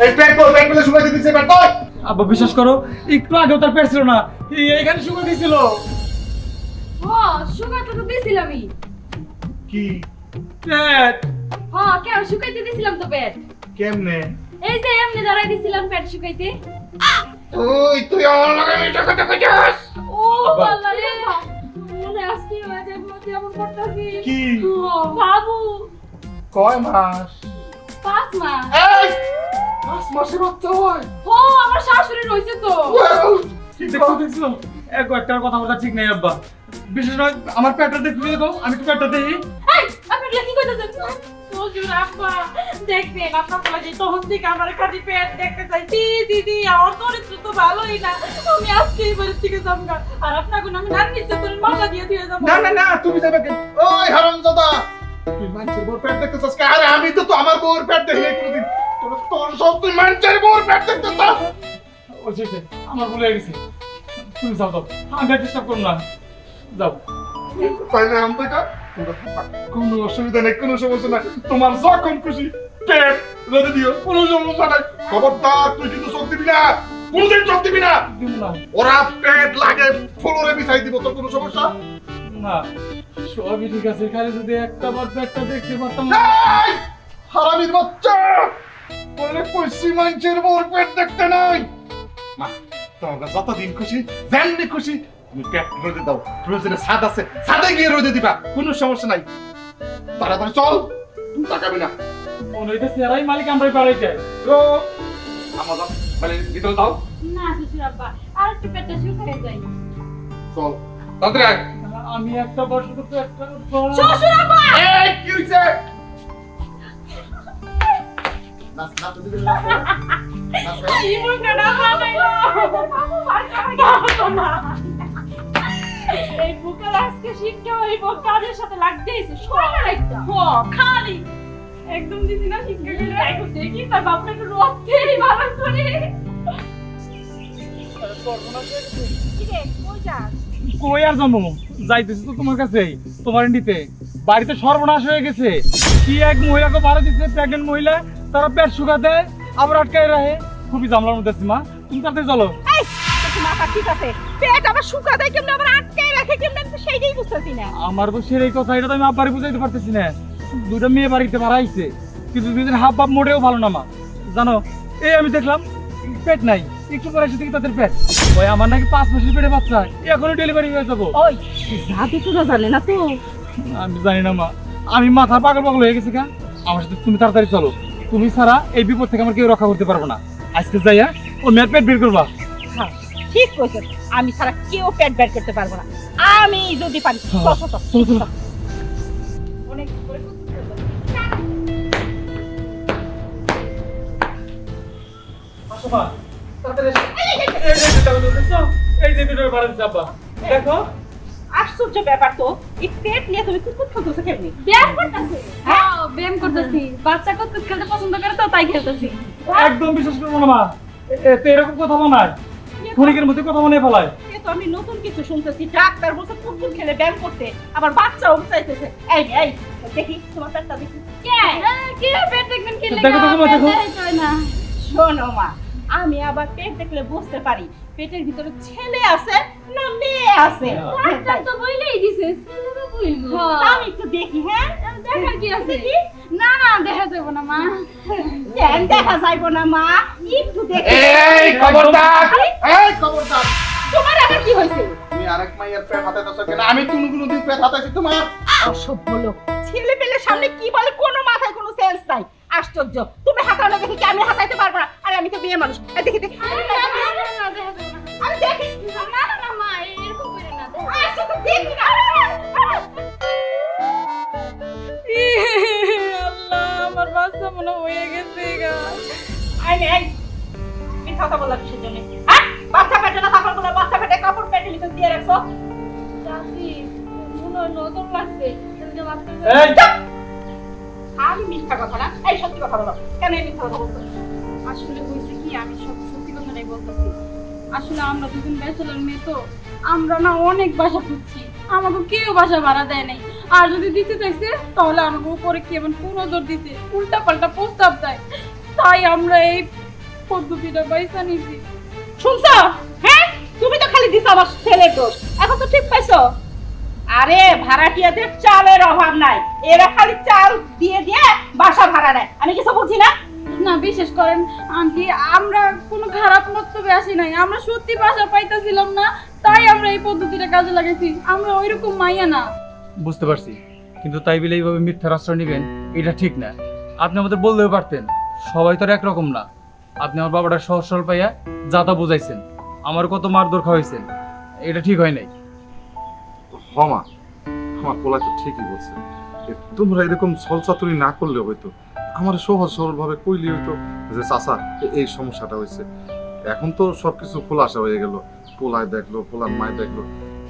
এই পেট বলে শুকাইতে দিছে পেট কই? আব্বা বিশ্বাস করো, একটু আগেও তার পেট ছিল না, এইখানে শুকা দিয়েছিল। শুকাতে তো দিছিলামই। কি পেট কেন শুকাইতে দিছিলাম তো পেট। কেমনে? এই যে এমনি দাঁড়াই দিছিলাম পেট শুকাইতে। তুই আমার লগে মিছা কথা কইছস? ও আল্লাহ রে, মনে আজকে হয়ে যাবে, মতে এমন করতেছি। কি? বাবু কয় মাস? 5 মাস। এই 5 মাসের বাচ্চা হয়? ও আমার শাশুড়ি রইছে তো। কি দেখছো একটা কথা বলা ঠিক নেই আব্বা, বিশেষ নয় আমার পেটটা দেখতে দেখো, আমি একটু পেটটা দেখি। এই আপনি কি কইতাছেন? শ্বশুর আব্বা দেখবেন আপনার কাছে তখন থেকে আমার কাছে পেট দেখতে চাই। দিদি আমার চরিত্র তো ভালোই না, আমি আজকেই বাড়ি থেকে যাবো আর আপনাকে আমি নানি নিচে তোর মাথা দিয়ে দিয়ে যাবো। না না না, তুমি যাবে কেন? ওই হারামজাদা, তুই মানুষের বউর পেট দেখতে চাস? আরে আমি তো আমার বউর পেট দেখি নাই কোনোদিন। তোর সব তুই মানুষের বউর পেট দেখতে চাস? ওইছে আমার ভুলে গেছে, তুমি যাও যাও, আমি ডিস্টার্ব করব না, যাও। তাই না আমি তো কোনো অসুবিধা নেই, কোনো সমস্যা নাই, তোমার যখন খুশি পেট রেখে দিও, কোনো সমস্যা নাই। খবরদার তুই কিন্তু চোখ দিবি না, কোনদিন চোখ দিবি না। দিব না। ওরা পেট লাগে ফ্লোরে বিছাই দিব, তোর কোনো সমস্যা না সবই ঠিক আছে, খালি যদি একটা বার পেটটা দেখতে পারতাম। এই হারামির বাচ্চা, বলে কইছি মানুষের বউর পেট দেখতে নাই। মা তোমার যতদিন খুশি যেমনি খুশি তুমি পেট রোদে দাও, প্রয়োজনে ছাদ আছে ছাদে গিয়ে রোদে দিবা, কোনো সমস্যা নাই। তাড়াতাড়ি চল, তুই তাকাবি না। মনে হইতেছে এরাই মালিক, আমরাই বাড়াই যাই। তো আমার মানে ভিতরে দাও, না শ্বশুর আব্বা আর একটু পেটটা শুকিয়ে যায়। চল তাড়াতাড়ি আয়। আমি একটা বর্ষ তো একটা শ্বশুর আব্বা এই কি হইছে? নাচ নাচ দিবি না, নাচ কি মুখটা না বানাইলো মামু মার খাওয়া না। এই বুকার আজকে শিক্ষা ওই কাজের সাথে লাগতেইছে শোনা একটা হ খালি একদম দিছি না শিক্ষা করে এখন দেখি তার বাপটা একটু রক্তেই ভালো করে। কি রে কই যাস? কই আর জন্ম যাইতেছি তো তোমার কাছেই, তোমার নিতে। বাড়িতে সর্বনাশ হয়ে গেছে, কি এক মহিলাকে ভাড়া দিচ্ছে, প্রেগনেন্ট মহিলা, তারা পেট শুকাতে আবার আটকায় রাখে। খুবই জামলার মধ্যে আছি মা, তুমি তাড়াতাড়ি চলো। মাথা ঠিক আছে, পেট আবার শুকা দেয় কেমনে, আবার আটকে রাখে কেমনে, আমি তো সেইটাই বুঝতেছি না। আমার তো সেই কথা, এটা তো আমি আব্বারে বুঝাইতে পারতেছি না। দুইটা মেয়ে বাড়িতে ভাড়া আইছে, কিন্তু দুইজন হাব বাপ মোটেও ভালো না মা, জানো। এই আমি দেখলাম পেট নাই, একটু পরে এসে দেখি তাদের পেট। ওই আমার নাকি 5 মাসের পেটে বাচ্চা, এখনই ডেলিভারি হয়ে যাবো। ওই জাদু তো জানে না তো। আমি জানি না মা, আমি মাথা পাগল পাগল হয়ে গেছি। কা আমার সাথে তুমি তাড়াতাড়ি চলো, তুমি ছাড়া এই বিপদ থেকে আমার কেউ রক্ষা করতে পারবো না। আজকে যাইয়া ও মেয়ের পেট বের করবা। হ্যাঁ ঠিক কইছো, আমি ছাড়া কেউ পেট বের করতে পারবো না, আমি যদি পারি। চলো চলো। অনেক করে আসো মা, তাড়াতাড়ি এসো। এই যে দেখো, দেখছো? এই যে দুটো ভাড়া দিচ্ছে আব্বা, দেখো। আশ্চর্য ব্যাপার তো, এই পেট নিয়ে তুমি কুতকুত খেলতেছো কেমনি? ব্যায়াম করতেছি। হ্যাঁ ব্যায়াম করতেছি, বাচ্চা কত খেলতে পছন্দ করে তো তাই খেলতেছি। একদম বিশ্বাস করবো না মা, এতে এরকম কথা বানায়, ক্ষণিকের মধ্যে কথা বানিয়ে ফেলায়। এ তো আমি নতুন কিছু শুনতেছি, ডাক্তার বলছে কুতকুত খেলে ব্যায়াম করতে, আবার বাচ্চাও চাইতেছে। এই এই দেখি তোমার পেটটা দেখি। কে পেট দেখবেন কি দেখো, দেখো মা, দেখো। না শোনো মা, আমি আবার পেট দেখলে বুঝতে পারি পেটের ভিতরে ছেলে আছে না মেয়ে আছে। ডাক্তার তো বইলেই দিছে ছেলেটা বইলো। আমি একটু দেখি। হ্যাঁ দেখার কি আছে? দেখি। না না দেখা যাবে না মা। কেন দেখা যাইবো না মা, একটু দেখি। এই খবরদার, এই খবরদার, তোমার আবার কি হয়েছে? তুমি আরেক মাইয়ার পেট হাতাইতেছ কেন? আমি কোনো দিন পেট হাতাইছি তোমার? অসভ্য লোক, ছেলে পেলে সামনে কি বলে, কোনো মাথায় কোনো সেন্স নাই। আশ্চর্য, তুমি হাতানো দেখি কি আমি হাতাইতে পারবো না? আরে আমি তো বিয়ে মানুষ। এই দেখি দেখি, না দেখা যাবে না। আমি দেখি। না না না মা এরকম করে না। আশ্চর্য, দেখি না। আল্লাহ আমার বাচ্চা মনে হয়ে গেছে গা। আই নে, এই মিথ্যা কথা বলা কিসের জন্য? হ্যাঁ বাচ্চা পেটে না থাকার বলে বাচ্চা পেটে কাপড় পেটে লিখে দিয়ে রাখছো। চাচি মনে হয় নজর লাগছে। এদিকে বাচ্চা এই আমি মিথ্যা কথা না, এই সত্যি কথা বলো। কেন এই মিথ্যা কথা বলছো? আসলে হয়েছে কি আমি সব সত্যি কথাটাই বলতেছি। আসলে আমরা দুজন ব্যাচেলর মেয়ে তো, আমরা না অনেক বাসা খুঁজছি, আমাকে কেউ বাসা ভাড়া দেয় নাই। আর যদি দিতে চাইছে তাহলে আমাকে উপরে কেমন নজর দিতে, উল্টা পাল্টা প্রস্তাব দেয়। তাই আমরা এই পদ্ধতিটা বাইসা নিছি। শুনছো? হ্যাঁ তুমি তো খালি দিছো আমার ছেলের দোষ, এখন তো ঠিক পাইছো। আরে ভাড়াটিয়াদের চালের অভাব নাই, এরা খালি চাল দিয়ে দিয়ে বাসা ভাড়া নেয়। আমি কিছু বলছি না। না বিশেষ করেন আন্টি, আমরা কোনো খারাপ মন্তব্যে আসি নাই, আমরা সত্যি বাসা পাইতেছিলাম না, তাই আমরা এই পদ্ধতিটা কাজে লাগাইছি। আমরা ওইরকম মাইয়া না। বুঝতে পারছি, কিন্তু তাই বলে এইভাবে মিথ্যার আশ্রয় নেবেন এটা ঠিক না। আপনি আমাদের বললেও পারতেন, সবাই তো আর একরকম না। আপনি আমার বাবাটা সহজ সরল পাইয়া যা তা বুঝাইছেন, আমার কত মারধর খাওয়াইছেন, এটা ঠিক হয় নাই। হমা, আমার পোলা তো ঠিকই বলছে। তোমরা এরকম ছলচাতুরি না করলে হয়তো আমার সহজ সরল ভাবে কইলি হইতো যে চাচা এই সমস্যাটা হয়েছে। এখন তো সবকিছু খোলাসা হয়ে গেল, পোলায় দেখলো, পোলার মায় দেখলো।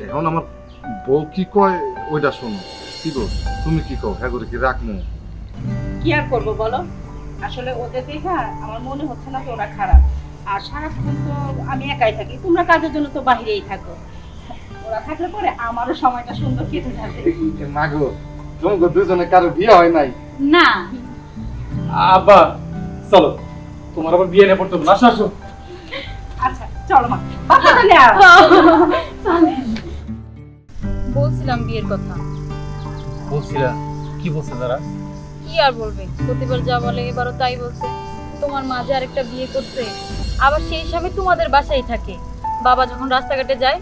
এখন আমার বউ কি কয় ওইটা শোনো। কি গো, তুমি কি কও? হ্যাঁ করে কি রাখবো? কি আর করবো বলো, আসলে ওদের দেখা আমার মনে হচ্ছে না যে ওরা খারাপ। আর সারাক্ষণ তো আমি একাই থাকি, তোমরা কাজের জন্য তো বাহিরেই থাকো। ওরা থাকলে পরে আমারও সময়টা সুন্দর কেটে যাবে। মা গো, তোমাকে দুজনে কারো বিয়ে হয় নাই? না। আব্বা চলো, তোমার আবার বিয়ে নিয়ে পড়তে হবে না। আসো আসো। আচ্ছা চলো মা, বাবা তাহলে বলছিলাম বিয়ের কথা। বলছিলা? কি বলছে তারা? কি আর বলবে, প্রতিবার যা বলে এবারও তাই বলছে। তোমার মা যে আরেকটা বিয়ে করছে, আবার সেই হিসাবে তোমাদের বাসায় থাকে। বাবা যখন রাস্তাঘাটে যায়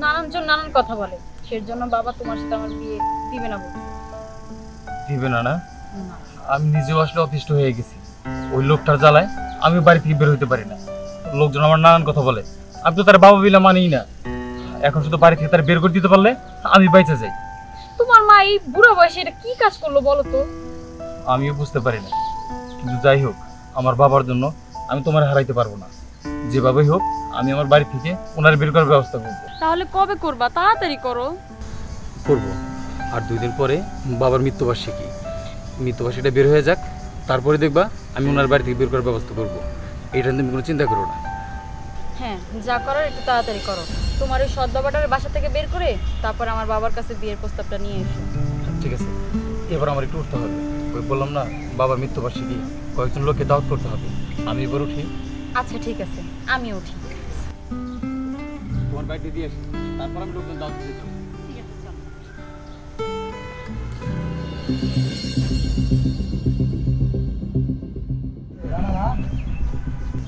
নানানজন নানান কথা বলে, সের জন্য বাবা তোমার সাথে আমার বিয়ে দিবে না বলছে। দিবে না? না, আমি নিজেও আসলে অতিষ্ঠ হয়ে গেছি। ওই লোকটার জ্বালায় আমি বাড়ি থেকে বের হইতে পারি না। লোকজন আমার নানান কথা বলে, আমি তো তার বাবা বিলা মানিই না। এখন শুধু বাড়ি থেকে তার বের করে দিতে পারলে আমি বাইচা যাই। তোমার মা এই বুড়ো বয়সে এটা কি কাজ করলো বলো তো? আমিও বুঝতে পারি না, কিন্তু যাই হোক, আমার বাবার জন্য আমি তোমার হারাইতে পারবো না। যেভাবেই হোক আমি আমার বাড়ি থেকে ওনার বের করার ব্যবস্থা করবো। তাহলে কবে করবা? তাড়াতাড়ি করো। করবো। আর 2 দিন পরে বাবার মৃত্যুবার্ষিকী, মৃত্যুবার্ষিকীটা বের হয়ে যাক, তারপরে দেখবা আমি ওনার বাড়ি থেকে বের করার ব্যবস্থা করবো। এটা তুমি কোনো চিন্তা করো না। হ্যাঁ, যা করার একটু তাড়াতাড়ি করো। তোমার ওই সৎ বাবাটার বাসা থেকে বের করে তারপর আমার বাবার কাছে বিয়ের প্রস্তাবটা নিয়ে এসো। ঠিক আছে, এবার আমার একটু উঠতে হবে। ওই বললাম না, বাবার মৃত্যুবার্ষিকী, কয়েকজন লোককে দাওয়াত করতে হবে। আমি এবার উঠি। আচ্ছা ঠিক আছে, আমি উঠি। তোমার বাড়িতে দিয়ে আসি, তারপর আমি লোকজন দাওয়াত দিতে যাবো। ঠিক আছে, চলো।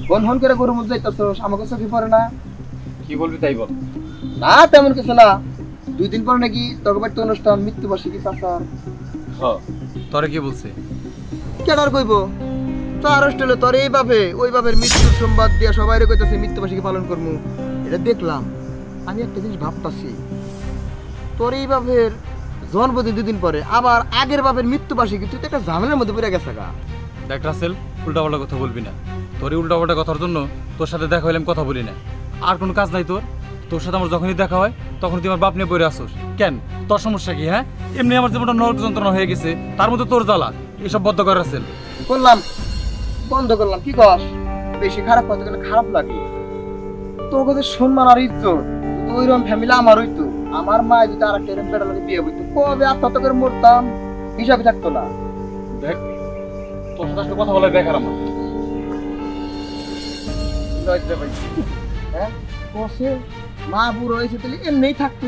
হন হন করে গরুর মধ্যে যাইতেছস, আমাকে চোখে পড়ে না? কি বলবি তাই বল। না তেমন কিছু না। 2 দিন পর নাকি তোর বাড়িতে অনুষ্ঠান, মৃত্যুবার্ষিকী চাচার। তোরে কি বলছে? কেডার কইব? তার হোস্টেলে তোর এইভাবে ওই বাপের মৃত্যুর সংবাদ দিয়া সবাই কইতাছে মৃত্যুবার্ষিকী পালন করমু। এটা দেখলাম, আমি একটা জিনিস ভাবতাছি, তোর এই বাপের জন্মদিন 2 দিন পরে আবার আগের বাপের মৃত্যুবার্ষিকী, তুই তো একটা ঝামেলার মধ্যে পড়ে গেছে গা। দেখ রাসেল, উল্টাপাল্টা কথা বলবি না। তোর এই উল্টাপাল্টা কথার জন্য তোর সাথে দেখা হইলে আমি কথা বলি না। আর কোনো কাজ নাই তোর? তোর সাথে আমার যখনই দেখা হয় তখন তুই আমার বাপ নিয়ে পড়ে আসোস কেন? তোর সমস্যা কি? হ্যাঁ, এমনি আমার জীবনটা নরক যন্ত্রণা হয়ে গেছে, তার মধ্যে তোর জ্বালা। এসব বদ্ধ করে রাসেল। করলাম, বন্ধ করলাম। কি কস? বেশি খারাপ কথা কেন? খারাপ লাগে তোর কাছে সম্মান আর ইজ্জত। ওইরকম ফ্যামিলি আমার হইতো, আমার মা যদি আর একটা এরকম বেটা লাগে বিয়ে হইতো, কবে আত্মহত্যা করে মরতাম, হিসাবে থাকতো না। দেখ, তোর সাথে আসলে কথা বলে বেকার আমার। লজ্জা পাইছি। হ্যাঁ, কসে মা বুড়ো হয়েছে তাহলে এমনিই থাকতো।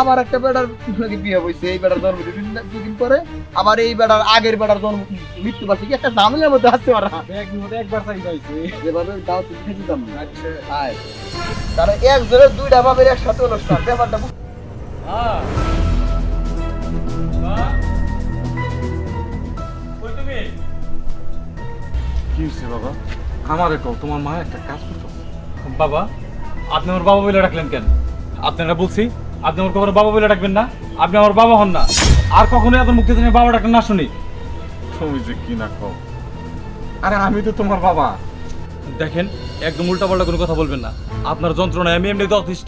আবার একটা বেটার লাগে বিয়ে হয়েছে, এই বেটার জন্মদিন 2 দিন পরে আবার এই বেটার আগের বেটার জন্ম মৃত্যুবার্ষিকী, একটা ঝামেলার মধ্যে আসছে ওরা। একবার চাই পাইছে যেভাবে দাও তুমি খেতে যাবো। আচ্ছা, আয়। কারণ একজনে 2টা বাপের একসাথে অনুষ্ঠান, ব্যাপারটা কি হয়েছে বাবা? আমারে কও, তোমার মা একটা কাজ করতো। বাবা, আপনি আমার বাবা বলে ডাকলেন কেন? আপনারা বলছি আপনি আমার কখনো বাবা বলে ডাকবেন না। আপনি আমার বাবা হন না। আর কখনোই আপনার মুখ থেকে বাবা ডাকেন না শুনি। তুমি যে কি না কও। আরে আমি তো তোমার বাবা। দেখেন, একদম উল্টাপাল্টা কোনো কথা বলবেন না। আপনার যন্ত্রণায় আমি এমনিতে অতিষ্ঠ।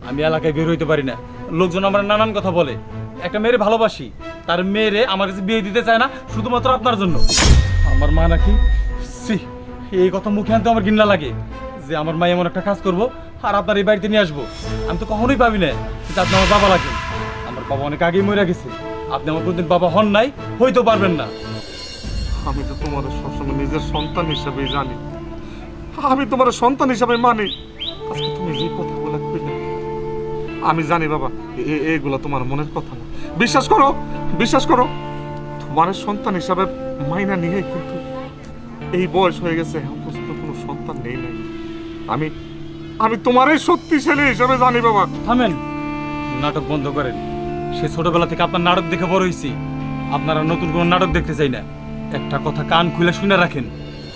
আমি এলাকায় বের হইতে পারি না, লোকজন আমার নানান কথা বলে। একটা মেয়েরে ভালোবাসি, তার মেয়েরে আমার কাছে বিয়ে দিতে চায় না শুধুমাত্র আপনার জন্য। আমার মা নাকি, সি, এই কথা মুখে আনতে আমার ঘৃণা লাগে যে আমার মা এমন একটা কাজ করবো আর আপনার এই বাড়িতে নিয়ে আসবো। আমি তো কখনোই ভাবি না যে আপনি আমার বাবা লাগে। আমার বাবা অনেক আগেই মরে গেছে। আপনি আমার কোনদিন বাবা হন নাই, হইতেও পারবেন না। আমি তো তোমার সবসময় নিজের সন্তান হিসাবেই জানি, আমি তোমার সন্তান হিসাবে মানি। আজকে তুমি যে কথাগুলো কইলে আমি জানি বাবা, এগুলো তোমার মনের কথা না। বিশ্বাস করো, বিশ্বাস করো, তোমার সন্তান হিসাবে মাইনা নিয়ে কিন্তু এই বয়স হয়ে গেছে, এখন পর্যন্ত কোনো সন্তান নেই নাই। আমি আমি তোমারই শক্তিশালী হিসাবে জানি বাবা। থামেন, নাটক বন্ধ করেন। সে ছোটবেলা থেকে আপনার নাটক দেখে বড় হয়েছি। আপনারা নতুন কোনো নাটক দেখতে চাই না। একটা কথা কান খুলে শুনে রাখেন,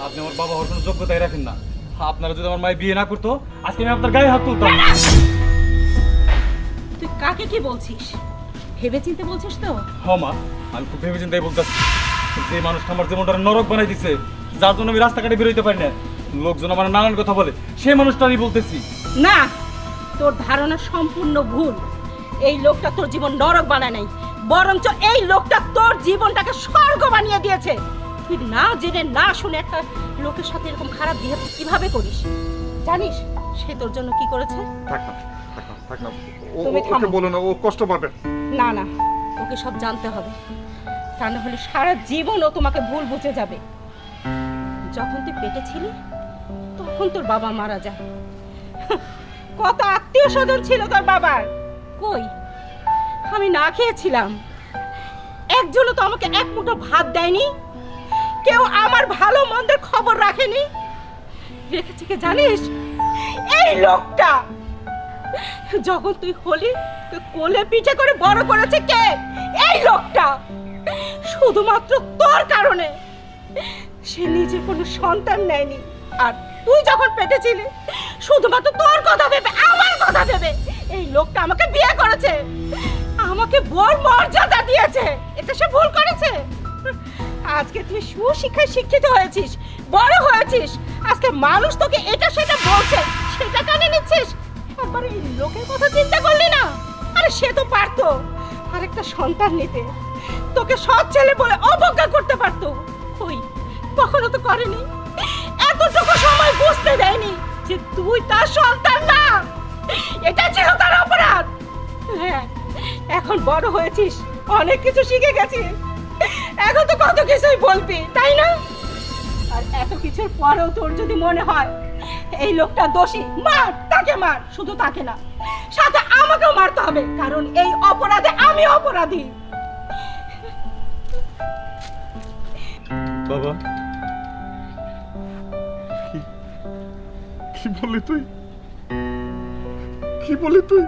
আপনি আমার বাবা হওয়ার কোনো যোগ্যতাই রাখেন না। আপনারা যদি আমার মায়ের বিয়ে না করতো আজকে আমি আপনার গায়ে হাত তুলতাম। তুই কাকে কি বলছিস? ভেবে চিন্তে বলছিস তো? হ্যাঁ মা, আমি খুব ভেবে চিন্তাই বলতেছি। যে মানুষটা আমার জীবনটা নরক বানাই দিছে, যার জন্য আমি রাস্তাঘাটে বেরোইতে পারি না, লোকজন আমার নানান কথা বলে, সেই মানুষটা আমি বলতেছি। না, তোর ধারণা সম্পূর্ণ ভুল। এই লোকটা তোর জীবন নরক বানায় নাই, বরঞ্চ এই লোকটা তোর জীবনটাকে স্বর্গ বানিয়ে দিয়েছে। তুই না জেনে না শুনে একটা লোকের সাথে এরকম খারাপ বিহেভ কিভাবে করিস? জানিস সে তোর জন্য কি করেছে? থাক না, থাক না। তুমি থামো। ওকে বলো না, ও কষ্ট পাবে। না না, ওকে সব জানতে হবে, তা না হলে সারা জীবন ও তোমাকে ভুল বুঝে যাবে। যখন তুই পেটে ছিলি তখন তোর বাবা মারা যায়। কত আত্মীয় স্বজন ছিল তোর বাবার, কই আমি না খেয়েছিলাম। একজনও তো আমাকে এক মুঠো ভাত দেয়নি, কেউ আমার ভালো মন্দের খবর রাখেনি। রেখেছে কে জানিস? এই লোকটা। যখন তুই হলি তুই কোলে পিঠে করে বড় করেছে কে? এই লোকটা। শুধুমাত্র তোর কারণে সে নিজে কোনো সন্তান নেয়নি, আর তুই যখন পেটে ছিলি শুধুমাত্র তোর কথা ভেবে, আমার কথা ভেবে এই লোকটা আমাকে বিয়ে করেছে, আমাকে বড় মর্যাদা দিয়েছে। এটা সে ভুল করেছে? আজকে তুই সুশিক্ষায় শিক্ষিত হয়েছিস, বড় হয়েছিস, আজকে মানুষ তোকে এটা সেটা বলছে, সেটা কানে নিচ্ছিস। একবার এই লোকের কথা চিন্তা করলি না? আরে সে তো পারতো আরেকটা সন্তান নিতে, তোকে সৎ ছেলে বলে অবজ্ঞা করতে পারতো। কই, কখনো তো করেনি। এতটুকু সময় বুঝতে দেয়নি যে তুই তার সন্তান না। এটা ছিল তার অপরাধ। হ্যাঁ, এখন বড় হয়েছিস, অনেক কিছু শিখে গেছিস, এখন তো কত কিছুই বলবি, তাই না? আর এত কিছুর পরেও তোর যদি মনে হয় এই লোকটা দোষী, মার, তাকে মার। শুধু তাকে না, সাথে আমাকেও মারতে হবে, কারণ এই অপরাধে আমি অপরাধী। বাবা, কি বললি তুই? কি বললি তুই?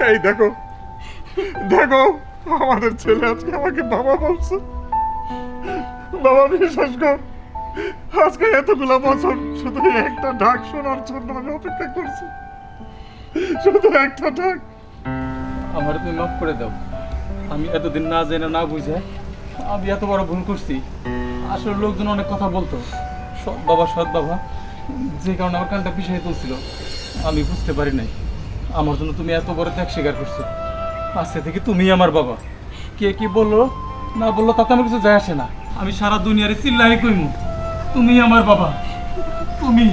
এই দেখো, দেখো, আমাদের ছেলে আজকে আমাকে বাবা বলছে। বাবা, বিশ্বাস কর, আজকে এতগুলো বছর শুধু একটা ডাক শোনার জন্য আমি অপেক্ষা করছি। শুধু একটা ডাক। আমার তুমি মাফ করে দাও। আমি এতদিন না জেনে না বুঝে আমি এত বড় ভুল করছি। আসলে লোকজন অনেক কথা বলতো, সৎ বাবা সৎ বাবা, যে কারণে আমার কানটা পিছিয়ে তুলছিল, আমি বুঝতে পারি নাই। আমার জন্য তুমি এত বড় ত্যাগ স্বীকার করছো। আজকে থেকে তুমি আমার বাবা। কে কি বললো না বললো তাতে আমার কিছু যায় আসে না। আমি সারা দুনিয়ারে চিল্লাই কইমু, তুমি আমার বাবা, তুমি।